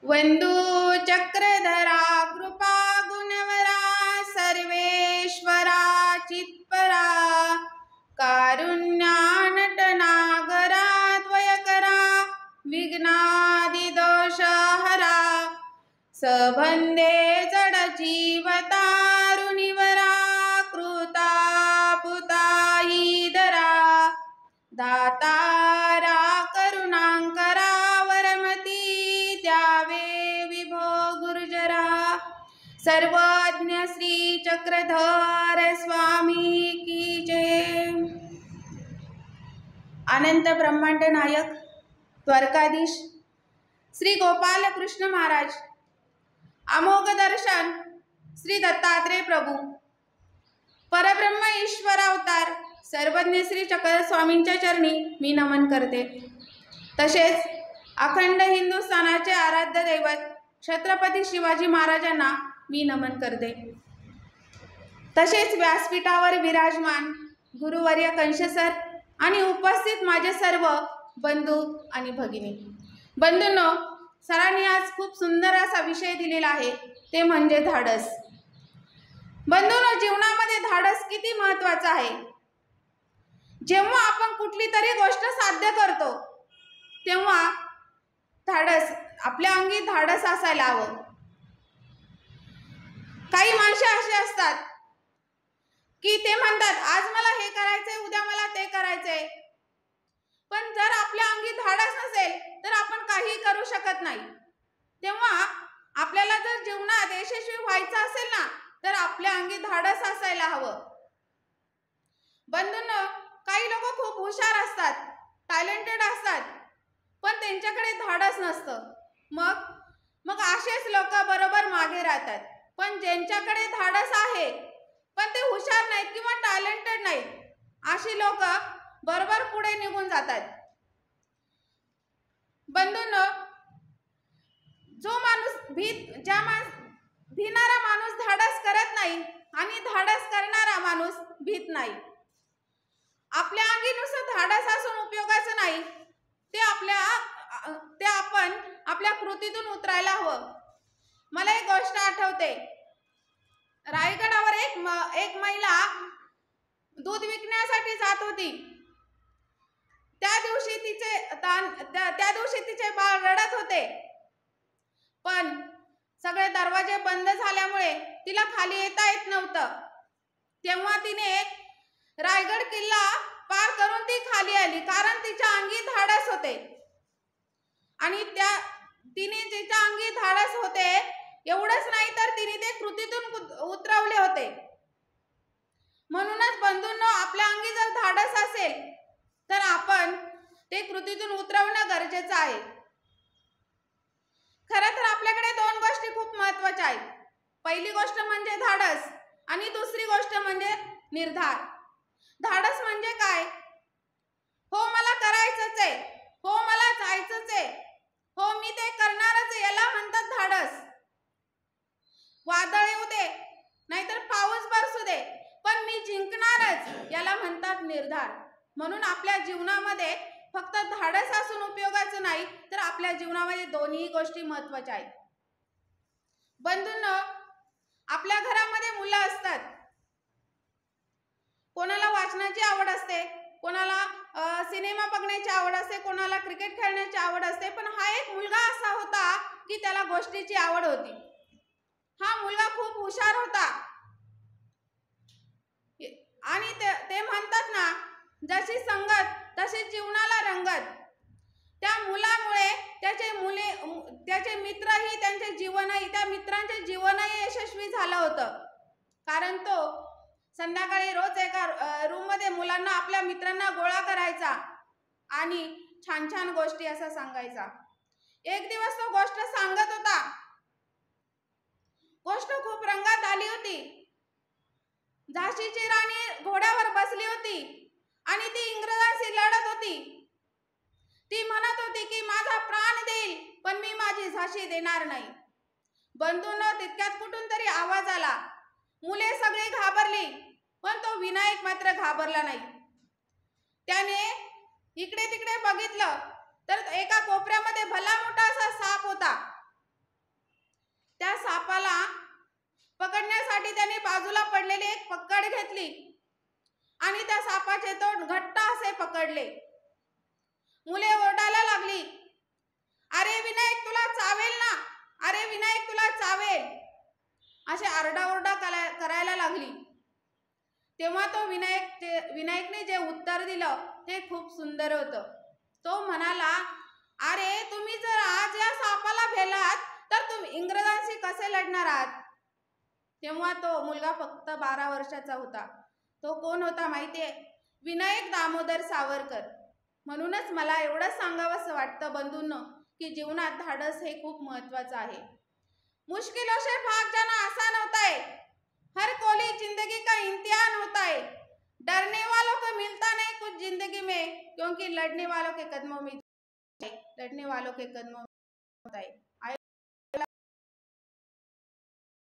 वंदू चक्रधरा कृपा गुणवरा सर्वेश्वरा चित्परा कारुण्यानटनागरा द्वयकरा विघ्नादिदोषहरा सबंधे जडजीवतारुणिवरा कृता पुताईदरा दातारा करुणांकरा वरमती द्यावे विभो गुर्जरा सर्वज्ञ श्री चक्रधर स्वामी की जय। अनंत ब्रह्मांड नायक द्वारकाधीश श्री गोपाल कृष्ण महाराज, अमोघ दर्शन श्री दत्तात्रेय प्रभू, परब्रह्म ईश्वर अवतार सर्वज्ञ श्री चक्रधर स्वामींच्या चरणी मी नमन करते। तसेच अखंड हिंदुस्थानाचे आराध्य दैवत छत्रपती शिवाजी महाराजांना मी नमन करते। तसेच व्यासपीठावर विराजमान गुरुवर्य कंशसर आणि उपस्थित माझे सर्व बंधू आणि भगिनी बंधूंनो, सरांनी आज खूप सुंदर असा विषय दिलेला आहे, ते म्हणजे धाडस। बंधूंनो, जीवनामध्ये धाडस किती महत्त्वाचं आहे। जेव्हा आपण कुठली तरी गोष्ट साध्य करतो तेव्हा धाडस, आपल्या अंगी धाडस असायला हवं। काही माणसे असे असतात की ते म्हणतात आज मला हे करायचंय, उद्या मला ते करायचंय, पण जर आपल्या अंगी धाडस नसेल तर आपण काही करू शकत नाही। तेव्हा आपल्याला जर जीवनात यशस्वी व्हायचं असेल ना, तर आपल्या अंगी धाडस असायला हवं। बंधूंनो, काही लोक खूप हुशार असतात, टॅलेंटेड असतात, पण त्यांच्याकडे धाडस नसतं। मग असेच लोक बरोबर मागे राहतात। पण ज्यांच्याकडे धाडस आहे पण ते हुशार नाहीत किंवा टॅलेंटेड नाहीत, अशी लोक बरोबर पुढे निघून जातात। बंधूंनो, जो माणूस भिणारा माणूस धाडस करत नाही आणि धाडस करणारा माणूस भीत नाही। आपल्या अंगी नुसतं धाडस असून उपयोगाचं नाही, ते आपण आपल्या कृतीतून उतरायला हवं। मला एक गोष्ट आठवते, रायगडावर एक महिला दूध विकण्यासाठी जात होती। त्या दिवशी तिचे बाळ रडत होते, पण सगळे दरवाजे बंद झाल्यामुळे तिला खाली येता येत नव्हतं। तेव्हा तिने रायगड किल्ला पार करून ती खाली आली, कारण तिच्या अंगी धाडस होते। आणि तिने जिच्या अंगी धाडस होते एवढंच नाही तर तिने ते कृतीतून उतरवले होते। म्हणूनच बंधूंनो, आपल्या अंगी जर धाडस असेल तर आपण ते कृतीतून उतरवणं गरजेचं आहे। खरं तर आपल्याकडे दोन गोष्टी खूप महत्त्वाच्या आहेत। पहिली गोष्ट म्हणजे धाडस आणि दुसरी गोष्ट म्हणजे निर्धार। धाडस म्हणजे काय? हो, मला करायचंच आहे, हो मला जायचंच आहे, हो मी ते करणारच आहे, याला म्हणतात धाडस। वादळ येऊ दे नाहीतर पाऊस बरसू दे, पण मी जिंकणारच, याला म्हणतात निर्धार। म्हणून आपल्या जीवनामध्ये फक्त धाडस असून उपयोगाचं नाही, तर आपल्या जीवनामध्ये दोन्ही गोष्टी महत्त्वाच्या आहेत। बंधूंनो, आपल्या घरामध्ये मुलं असतात, कोणाला वाचनाची आवड असते, कोणाला सिनेमा बघण्याची आवड असते, कोणाला क्रिकेट खेळण्याची आवड असते, पण हा एक मुलगा असा होता की त्याला गोष्टीची आवड होती। हा मुलगा खूप हुशार होता आणि ते म्हणतात ना, जशी संगत तशी जीवनाला रंगत। त्या मुलामुळे त्याचे मित्रही, त्या मित्रांचे जीवनही यशस्वी झालं होतं, कारण तो संध्याकाळी रोज एका रूम मध्ये मुलांना, आपल्या मित्रांना गोळा करायचा आणि छान छान गोष्टी असं सांगायचा। एक दिवस तो गोष्ट सांगत होता, गोष्ट खूप रंगात आली होती। झाशीची राणी घोड्यावर बसली होती आणि ती इंग्रजांशी लढत होती। ती म्हणत होती की माझा प्राण देईल पण मी माझी झाशी देणार नाही। बंधूंनो, तितक्यात कुठून तरी आवाज आला। मुले सगळी घाबरली, पण तो विनायक मात्र घाबरला नाही। त्याने इकडे तिकडे बघितलं तर एका कोपऱ्यामध्ये भला मोठा असा साप होता। घेतली आणि त्या सापाचे तोंड घट्ट असे पकडले. मुले ओरडायला लागली, अरे विनायक तुला चावेल ना, अरे विनायक तुला चावेल, असे आरडाओरडा करायला लागली. तेव्हा तो विनायकने जे उत्तर दिलं ते खूप सुंदर होतं. तो म्हणाला, अरे तुम्ही जर आज या सापाला भेलात तर तुम्ही इंग्रजांशी कसे लढणार आहात? तेव्हा तो मुलगा फक्त 12 वर्षाचा होता. तो कोण होता माहितीये? विनायक दामोदर सावरकर. म्हणूनच मला एवढंच सांगावंसं वाटतं बंधूंनो, की जीवनात धाडस हे खूप महत्वाचं आहे. मुश्किलों से भाग जाना आसान होता है, हर कोली जिंदगी का इम्तिहान होता है, डरने वालों को मिलता नहीं कुछ जिंदगी में, क्योंकि लड़ने वालों के कदमों में होता है.